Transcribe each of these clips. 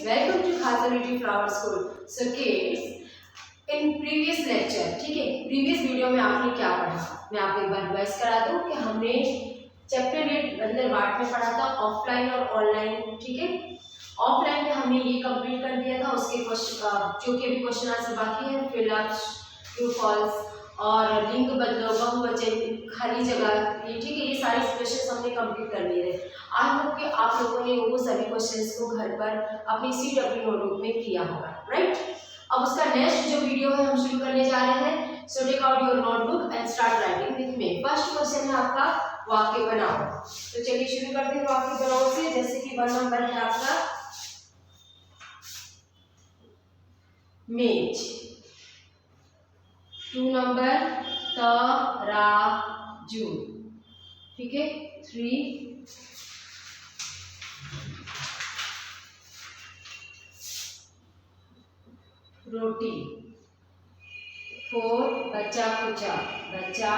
welcome to Khazanity Flower School. So kids, in previous lecture, ठीक है, previous video में आपने क्या पढ़ा? मैं आपको एक बार रिवाइज करा दूं कि हमने चैप्टर 8 बंदर बाट में पढ़ा था ऑफलाइन और ऑनलाइन, ठीक है। ऑफलाइन में हमने ये कंप्लीट कर दिया था, उसके क्वेश्चन जो कि अभी क्वेश्चन आंसर बाकी है, फिल अप, ट्रू फॉल्स और लिंग बदलो, बहुवचन, खाली जगह, ये ठीक है, ये सारे क्वेश्चन हमने कंप्लीट कर लिए थे। आई होप कि आप लोगों ने वो सभी क्वेश्चंस को घर पर अपनी CW नोटबुक में किया होगा, राइट। अब उसका नेक्स्ट जो वीडियो है हम शुरू करने जा रहे हैं। So take out your notebook and start writing with me. First question है आपका वाक्य बनाओ। तो चलिए शुरू करते हैं वाक्य बनाओ से। जैसे कि 1 नंबर है आपका मेज, 2 नंबर तराजू, ठीक है, 3 रोटी, 4 बच्चा खुचा, बच्चा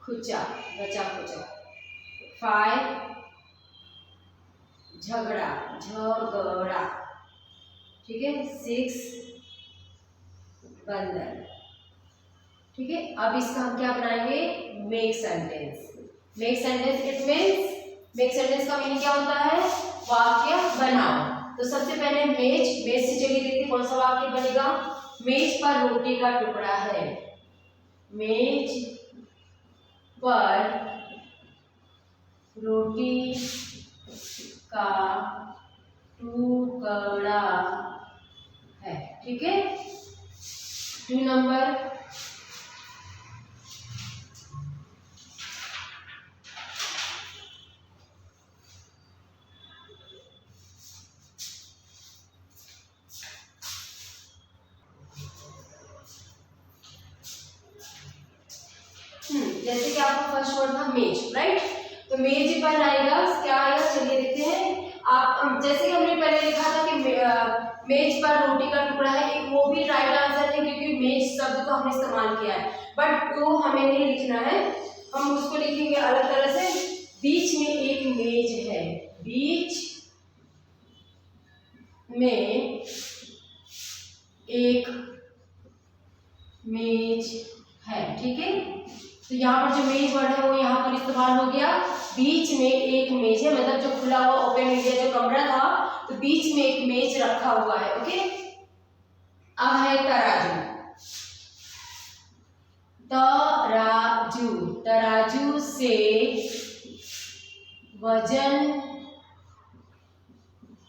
खुचा, बच्चा खुचा, 5 झगड़ा, झगड़ा, ठीक है, 6 बंदर, ठीक है। अब इसका हम क्या बनाएंगे? Make sentence. Make sentence it means, make sentence का मीनिंग क्या होता है? वाक्य बनाओ। तो सबसे पहले मेज, मेज से चलिए देखते हैं कौन सा वाक्य बनेगा। मेज पर रोटी का टुकड़ा है, मेज पर रोटी का टुकड़ा है, ठीक है। 2 नंबर जैसे कि आपको फर्स्ट वर्ड था मेज, राइट। तो मेज पर आएगा, क्या आएगा चलिए देखते हैं। आप जैसे कि हमने पहले लिखा था कि मेज पर रोटी का टुकड़ा है, एक वो भी राइट आंसर है क्योंकि मेज शब्द को हमने इस्तेमाल किया है, बट वो हमें नहीं लिखना है, हम उसको लिखेंगे अलग तरह से। बीच में एक मेज है, बीच में एक मेज है, ठीक है। तो यहाँ पर जो मेज वर्ड है वो यहाँ पर इस्तेमाल हो गया। बीच में एक मेज है, मतलब जो खुला हुआ ओपन एरिया जो कमरा था, तो बीच में एक मेज रखा हुआ है, ओके। अब है तराजू, तराजू, तराजू से वजन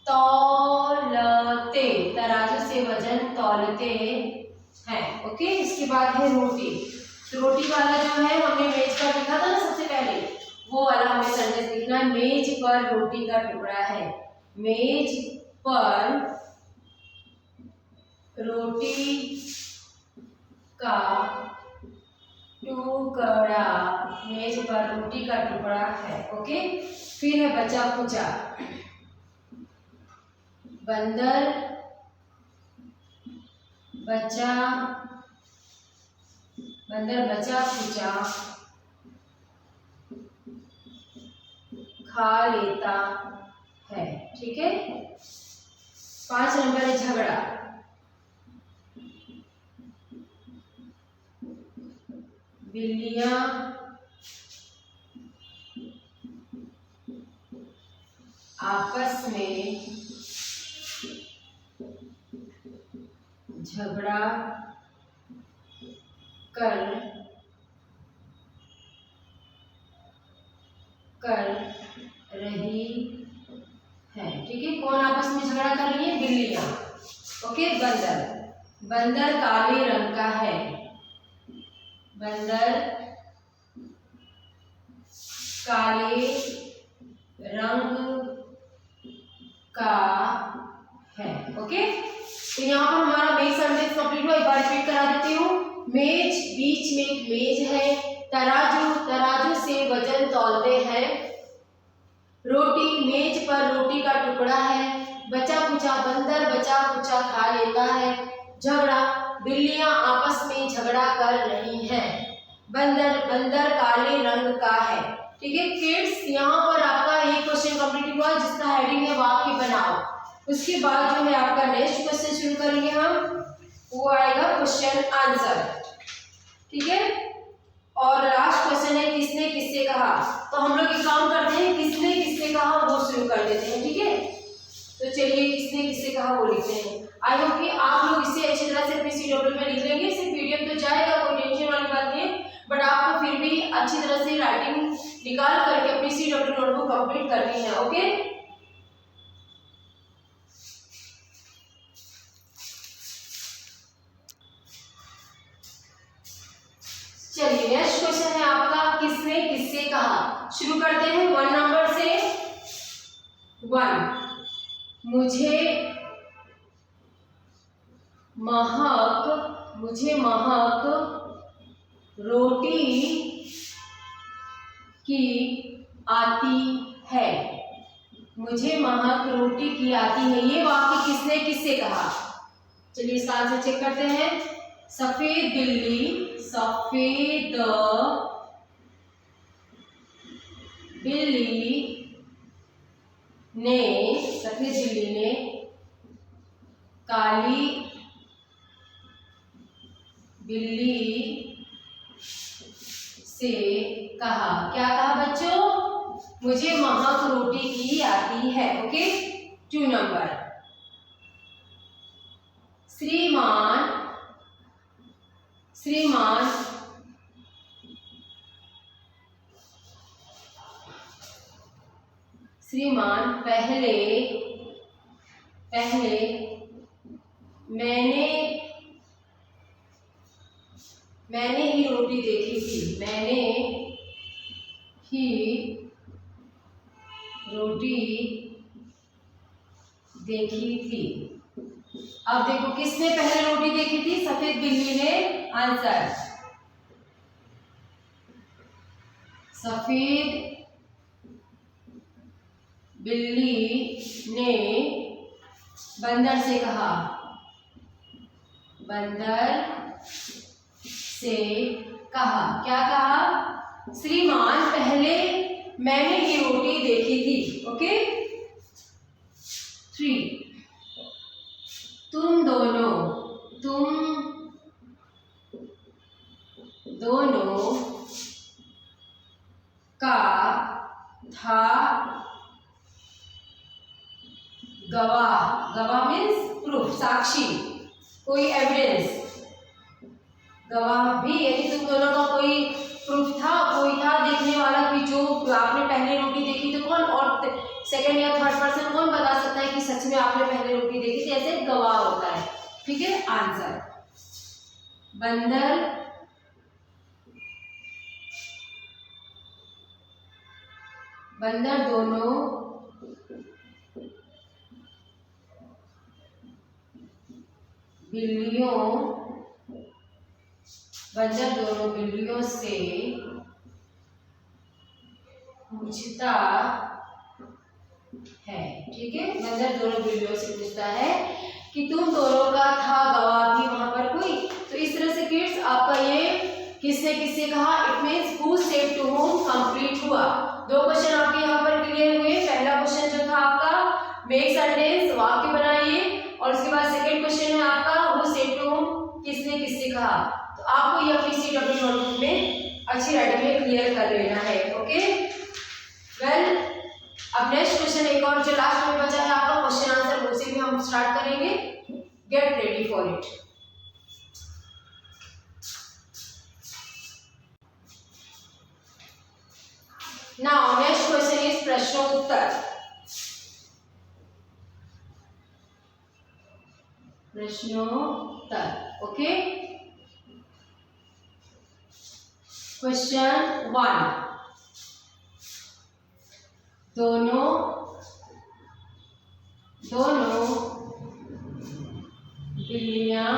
तौलते, तराजू से वजन तौलते हैं, ओके। इसके बाद है रोटी। तो रोटी वाला जो है हमने मेज पर लिखा था ना सबसे पहले, वो वाला हमें सेंटेंस लिखना है। मेज पर रोटी का टुकड़ा है, मेज पर रोटी का टुकड़ा, मेज पर रोटी का टुकड़ा है, ओके। फिर है बचा खुचा, बंदर बचा, बंदर बचा खुचा खा लेता है, ठीक है। 5 नंबर है झगड़ा, बिल्लियां आपस में झगड़ा कर रही है, ठीक है। कौन आपस में झगड़ा कर रही है? बिल्लियां, ओके। बंदर, बंदर काले रंग का है, बंदर काले रंग का है, ओके। तो यहाँ पर हमारा मेक सेंटेंस कंप्लीट हुआ। एक बार रिपीट करा देती हूँ। मेज, बीच में एक मेज है, तराजू, तराजू से वजन तौलते हैं, रोटी, मेज पर रोटी का टुकड़ा है, बचा खुचा, बंदर बचा खुचा खा लेता है, झगड़ा, बिल्लियां आपस में झगड़ा कर रही हैं, बंदर, बंदर काले रंग का है, ठीक है किड्स। यहाँ पर आपका एक क्वेश्चन कंप्लीट हुआ जिसका हेडिंग है वाक्य बनाओ। उसके बाद जो है आपका नेक्स्ट क्वेश्चन शुरू करेंगे हम, वो आएगा क्वेश्चन आंसर, ठीक है। और लास्ट क्वेश्चन है किसने किससे कहा, तो हम लोग एक काम करते हैं, किसने किससे कहा वो शुरू कर देते हैं, ठीक है। तो चलिए किसने किससे कहा वो लिखते हैं। आई होप कि आप लोग इसे अच्छी तरह से अपने CW में लिख लेंगे, सिर्फ पीडीएफ तो जाएगा, कोई टेंशन वाली बात नहीं है, बट आपको फिर भी अच्छी तरह से राइटिंग निकाल करके अपनी CW नोटबुक कंप्लीट करनी है, ओके। चलिए नेक्स्ट क्वेश्चन है आपका, किसने किससे कहा। शुरू करते हैं 1 नंबर से। 1, मुझे महक रोटी की आती है। मुझे महक रोटी की आती है, ये वाक्य किसने किससे कहा। चलिए इसका आंसर चेक करते हैं। सफेद बिल्ली ने काली बिल्ली से कहा। क्या कहा बच्चों, मुझे महक रोटी की आती है, ओके। 2 नंबर, श्रीमान पहले मैंने ही रोटी देखी थी। अब देखो किसने पहले रोटी देखी थी, सफेद बिल्ली ने। आंसर, सफेद बिल्ली ने बंदर से कहा। क्या कहा, श्रीमान पहले मैंने ही रोटी देखी थी, ओके। 3, तुम दोनों का था गवाह मीन्स प्रूफ, साक्षी, कोई एविडेंस। गवाह भी यदि तुम दोनों का कोई प्रूफ था, कोई था देखने वाला कि जो आपने पहले रोटी देखी तो कौन, और सेकंड या थर्ड पर्सन कौन बता सकता है कि सच में आपने पहले रोटी देखी थी, ऐसे गवाह होता है, ठीक है। आंसर, बंदर दोनों बिल्लियों से पूछता है, ठीक है। बंदर दोनों बिल्लियों से पूछता है कि तुम दोनों का था गवाह भी वहां पर कोई। तो इस तरह से किड्स आपका ये किसने किससे कहा, it means who said to whom complete हुआ। 2 क्वेश्चन आपके यहाँ पर क्लियर हुए। पहला क्वेश्चन जो था आपका मेक सेंटेंस, वाक्य बनाइए, और उसके बाद सेकंड क्वेश्चन है आपका हु सेड टू हुम, किसने किससे कहा। तो आपको ये अपनी CW नोटबुक में अच्छी राइटिंग में क्लियर कर लेना है, ओके। वेल, अब नेक्स्ट क्वेश्चन एक और जो लास्ट में बचा है आपका क्वेश्चन आंसर, वो से भी हम स्टार्ट करेंगे। Get ready for it. Now next question is प्रश्नोत्तर। ओके। क्वेश्चन 1, दोनों बिल्लियां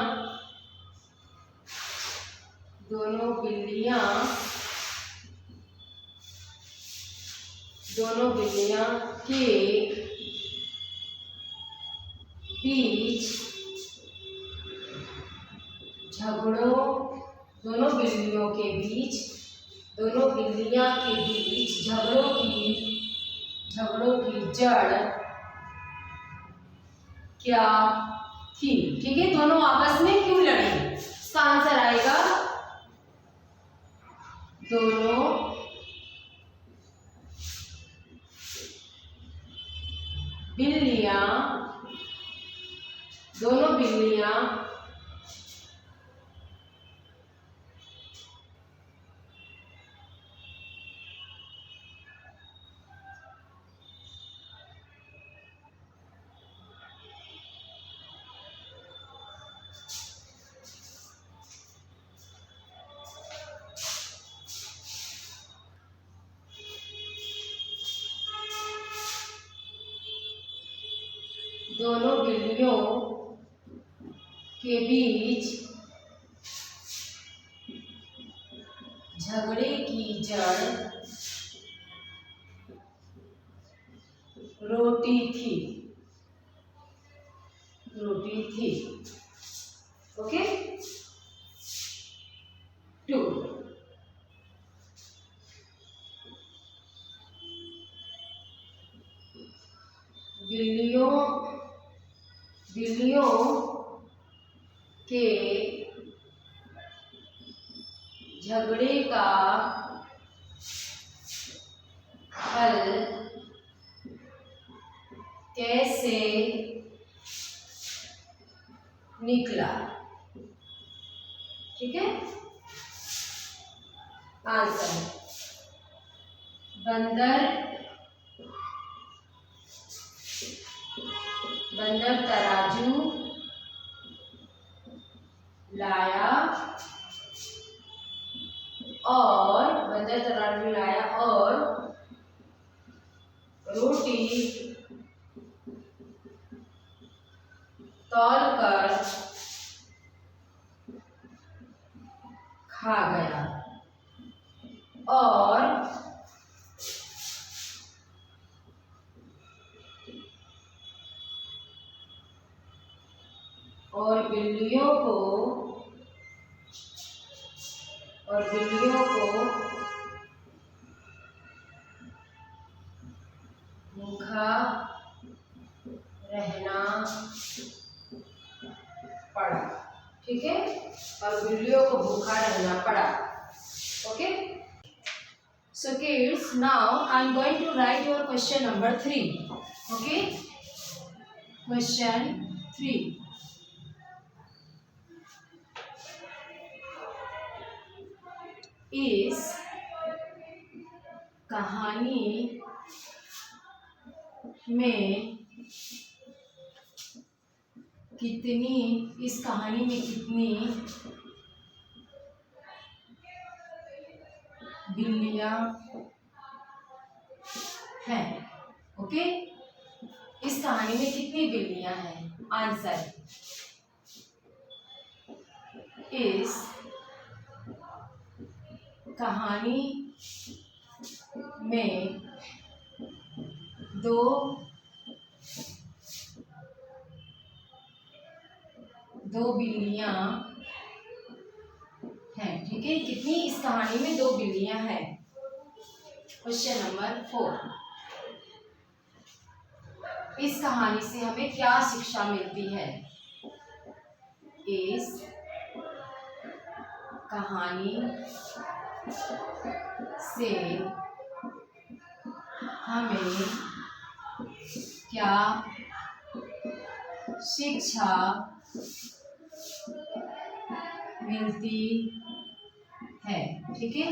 के बीच दोनों बिल्लियां के बीच झगड़ों की जड़ क्या थी। ठीक है, दोनों आपस में क्यों लड़े, इसका आंसर आएगा दोनों बिल्लियां दोनों बिल्लियों के बीच झगड़े की जड़ रोटी थी। ओके, 2 बिल्लियों के झगड़े का हल कैसे निकला। ठीक है, आंसर बंदर तराजू लाया और रोटी तौल कर खा गया और बिल्लियों को भूखा रहना पड़ा। ठीक है, और बिल्लियों को भूखा रहना पड़ा। Okay, so kids, now I am going to write your question number 3. Okay, question 3. इस कहानी में कितनी बिल्लियां हैं। ओके, इस कहानी में कितनी बिल्लियां हैं। आंसर, इस कहानी में 2 बिल्लियां हैं। ठीक है, कितनी इस कहानी में 2 बिल्लियां हैं। क्वेश्चन नंबर 4, इस कहानी से हमें क्या शिक्षा मिलती है। इस कहानी से हमें क्या शिक्षा मिलती है। ठीक है,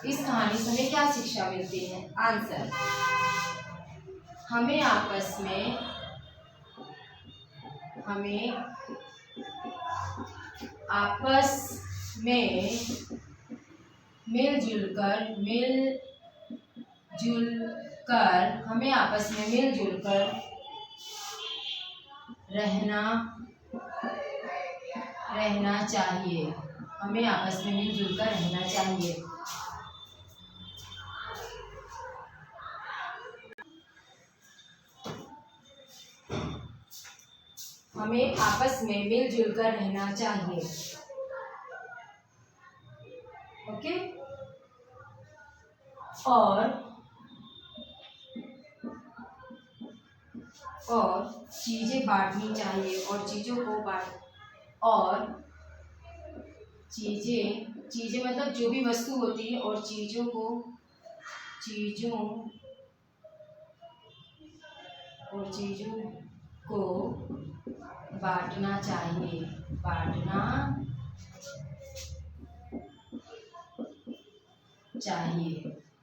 इस कहानी से हमें क्या शिक्षा मिलती है। आंसर, हमें आपस में मिलजुल कर रहना चाहिए। हमें आपस में मिलजुल कर रहना चाहिए। हमें आपस में मिलजुल कर रहना चाहिए। ओके, और और चीज़ें बांटनी चाहिए, और चीज़ों को और चीज़ें मतलब जो भी वस्तु होती है, और चीज़ों को बांटना चाहिए।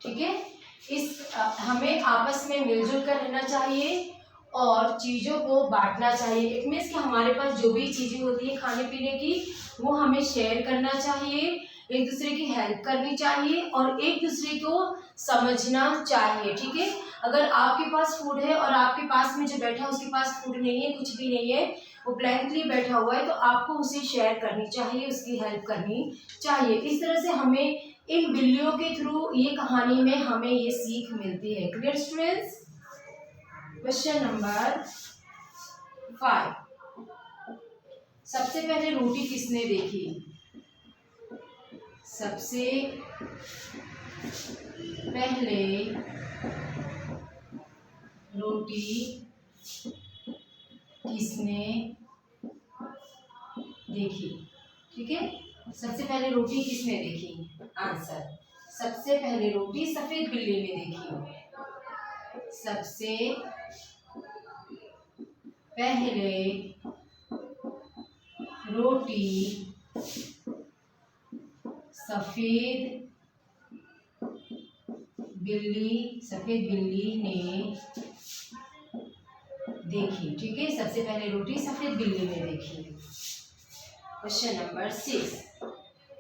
ठीक है, हमें आपस में मिलजुल कर रहना चाहिए और चीज़ों को बांटना चाहिए। इट मीन्स कि हमारे पास जो भी चीज़ें होती है खाने पीने की, वो हमें शेयर करना चाहिए, एक दूसरे की हेल्प करनी चाहिए और एक दूसरे को समझना चाहिए। ठीक है, अगर आपके पास फूड है और आपके पास में जो बैठा है उसके पास फूड नहीं है, कुछ भी नहीं है, वो ब्लैंकली बैठा हुआ है, तो आपको उसे शेयर करनी चाहिए, उसकी हेल्प करनी चाहिए। इस तरह से हमें इन बिल्लियों के थ्रू ये कहानी में हमें ये सीख मिलती है। Clear students? क्वेश्चन नंबर 5, सबसे पहले रोटी किसने देखी? सबसे पहले रोटी किसने देखी? ठीक है, सबसे पहले रोटी किसने देखी? आंसर, सबसे पहले रोटी सफेद बिल्ली ने देखी। सबसे पहले रोटी सफेद बिल्ली ने देखी। ठीक है, सबसे पहले रोटी सफेद बिल्ली ने देखी। क्वेश्चन नंबर 6,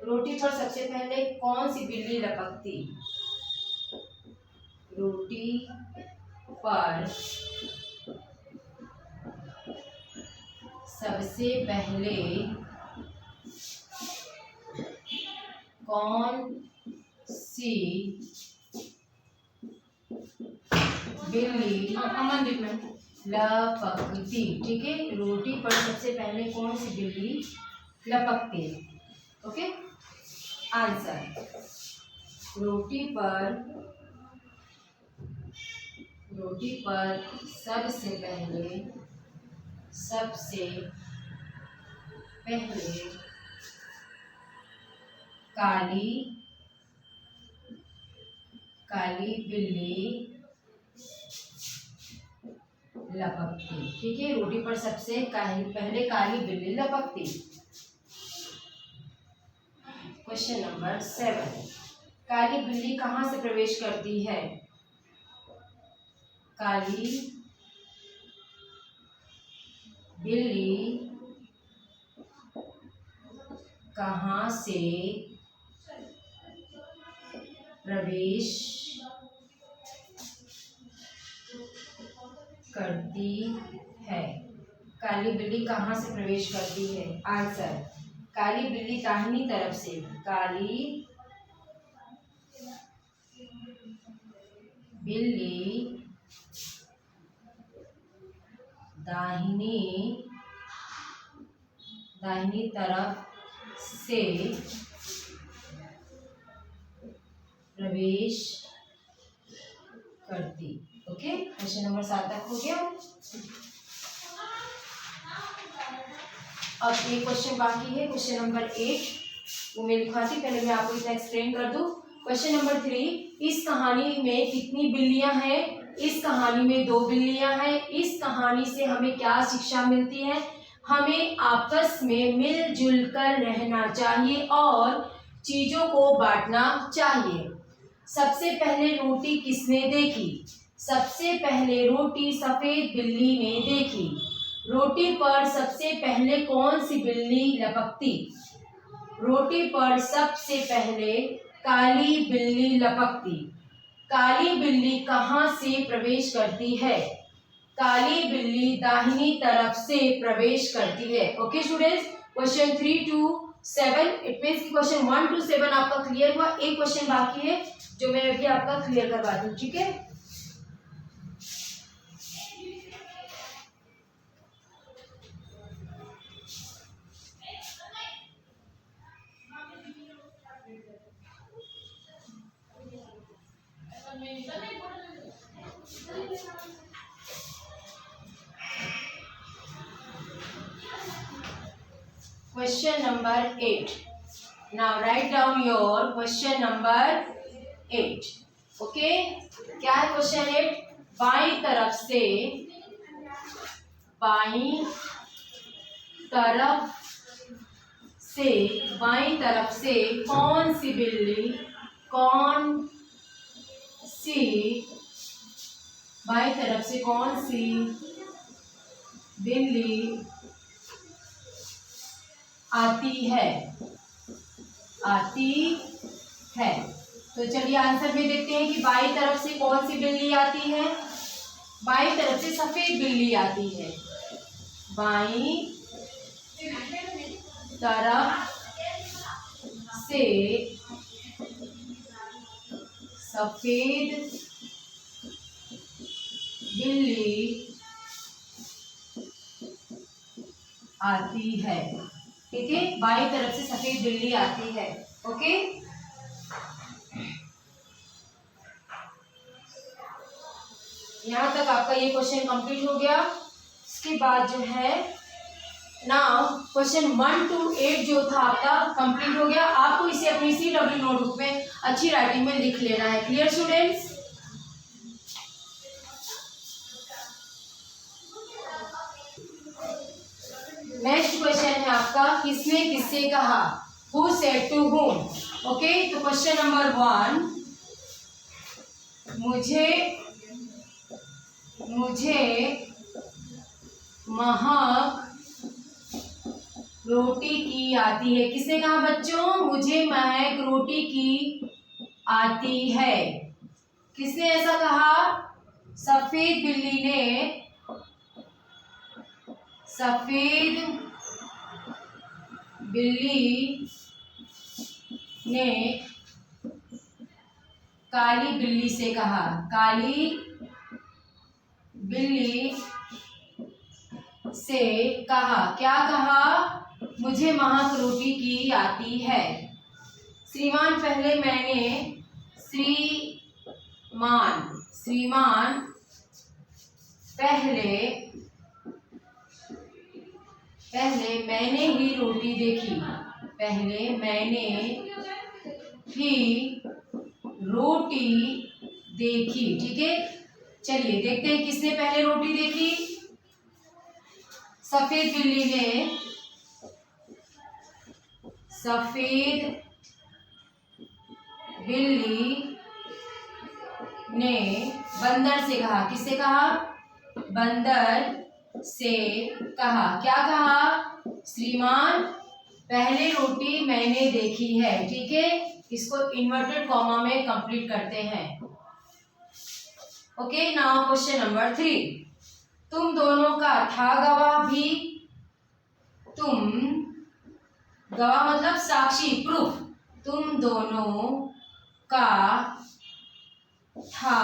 रोटी पर सबसे पहले कौन सी बिल्ली लपकती? रोटी पर सबसे पहले कौन सी बिल्ली लपकती? ठीक है, रोटी पर सबसे पहले कौन सी बिल्ली लपकती? ओके, आंसर, रोटी पर सबसे पहले काली बिल्ली लपकती। ठीक है, रोटी पर सबसे पहले काली बिल्ली लपकती। क्वेश्चन नंबर 7, काली बिल्ली कहाँ से प्रवेश करती है? काली बिल्ली कहाँ से प्रवेश करती है? काली बिल्ली कहाँ से प्रवेश करती है? आंसर, काली बिल्ली दाहिनी तरफ से। काली बिल्ली दाहिनी तरफ से प्रवेश करती। ओके, क्वेश्चन नंबर 7 तक हो गया। अब एक क्वेश्चन बाकी है, क्वेश्चन नंबर 8, वो मैं लिखवाती, पहले मैं आपको इतना एक्सप्लेन कर दूं। क्वेश्चन नंबर 3, इस कहानी में कितनी बिल्लियां हैं? इस कहानी में 2 बिल्लियां हैं। इस कहानी से हमें क्या शिक्षा मिलती है? हमें आपस में मिलजुल कर रहना चाहिए और चीजों को बांटना चाहिए। सबसे पहले रोटी किसने देखी? सबसे पहले रोटी सफेद बिल्ली ने देखी। रोटी पर सबसे पहले कौन सी बिल्ली लपकती? रोटी पर सबसे पहले काली बिल्ली लपकती। काली बिल्ली कहाँ से प्रवेश करती है? काली बिल्ली दाहिनी तरफ से प्रवेश करती है। Okay students, question 3 to 7, it means question 1 to 7 आपका क्लियर हुआ। एक क्वेश्चन बाकी है जो मैं अभी आपका क्लियर करवा दूं। ठीक है, question number 8. Now write down your question number 8. Okay? क्या है क्वेश्चन 8? बाईं तरफ से कौन सी बिल्ली आती है। तो चलिए आंसर में देखते हैं कि बाईं तरफ से कौन सी बिल्ली आती है। बाईं तरफ से सफेद बिल्ली आती है। बाईं तरफ से सफेद बिल्ली आती है। ठीक है, बाईं तरफ से सफेद बिल्ली आती है। ओके, यहाँ तक आपका ये क्वेश्चन कंप्लीट हो गया। इसके बाद जो है नाउ क्वेश्चन 1 to 8 जो था आपका कंप्लीट हो गया। आपको इसे अपनी CW नोटबुक में अच्छी राइटिंग में लिख लेना है। Clear students? नेक्स्ट क्वेश्चन है आपका, किसने किससे कहा, who said to whom. Okay, तो क्वेश्चन नंबर 1, मुझे महक रोटी की आती है। किसने कहा बच्चों? मुझे महक रोटी की आती है। किसने ऐसा कहा? सफेद बिल्ली ने काली बिल्ली से कहा। काली बिल्ली से कहा, क्या कहा? मुझे महक रोटी की आती है। श्रीमान पहले मैंने ही रोटी देखी। पहले मैंने ही रोटी देखी। ठीक है, चलिए देखते हैं किसने पहले रोटी देखी। सफेद बिल्ली ने बंदर से कहा। किससे कहा? बंदर से कहा। क्या कहा? श्रीमान पहले रोटी मैंने देखी है। ठीक है, इसको इन्वर्टेड कॉमा में कंप्लीट करते हैं। ओके, नाउ क्वेश्चन नंबर 3, तुम दोनों का था गवाह भी। गवाह मतलब साक्षी, प्रूफ। तुम दोनों का था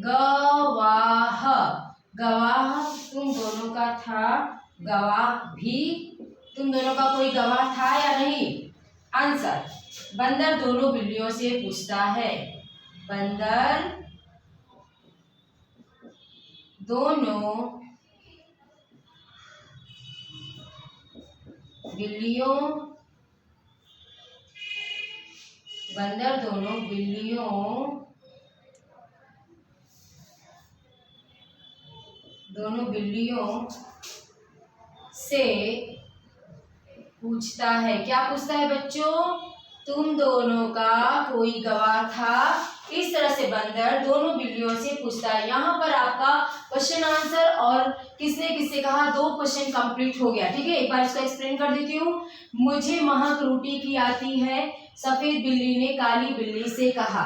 गवाह। तुम दोनों का था गवाह भी। तुम दोनों का कोई गवाह था या नहीं? आंसर, बंदर दोनों बिल्लियों से पूछता है। बंदर दोनों बिल्लियों से पूछता है। क्या पूछता है बच्चों? तुम दोनों का कोई गवाह था। इस तरह से बंदर दोनों बिल्लियों से पूछता है। यहाँ पर आपका क्वेश्चन आंसर और किसने किससे कहा, 2 क्वेश्चन कंप्लीट हो गया। ठीक है, एक बार इसको एक्सप्लेन कर देती हूँ। मुझे महक रोटी की आती है, सफेद बिल्ली ने काली बिल्ली से कहा।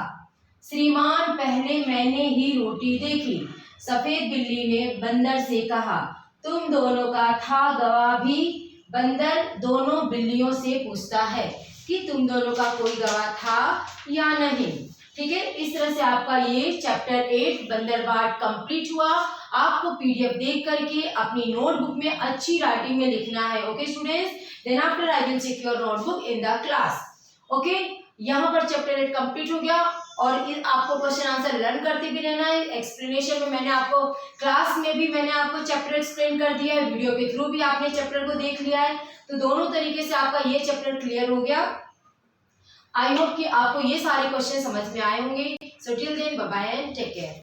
श्रीमान पहले मैंने ही रोटी देखी, सफेद बिल्ली ने बंदर से कहा। तुम दोनों का था गवाह भी। बंदर दोनों बिल्लियों से पूछता है कि तुम दोनों का कोई गवाह था या नहीं। ठीक है, इस तरह से आपका ये चैप्टर 8 बंदरबाट कंप्लीट हुआ। आपको PDF देख करके अपनी नोटबुक में अच्छी राइटिंग में लिखना है। Okay students, then after I will check your notebook in the class. Okay, यहाँ पर चैप्टर 8 कंप्लीट हो गया। और आपको क्वेश्चन आंसर लर्न करते भी रहना है। एक्सप्लेनेशन में मैंने आपको क्लास में भी मैंने आपको चैप्टर एक्सप्लेन कर दिया है, वीडियो के थ्रू भी आपने चैप्टर को देख लिया है, तो दोनों तरीके से आपका ये चैप्टर क्लियर हो गया। आई होप कि आपको ये सारे क्वेश्चन समझ में आए होंगे। So till then bye bye and take care.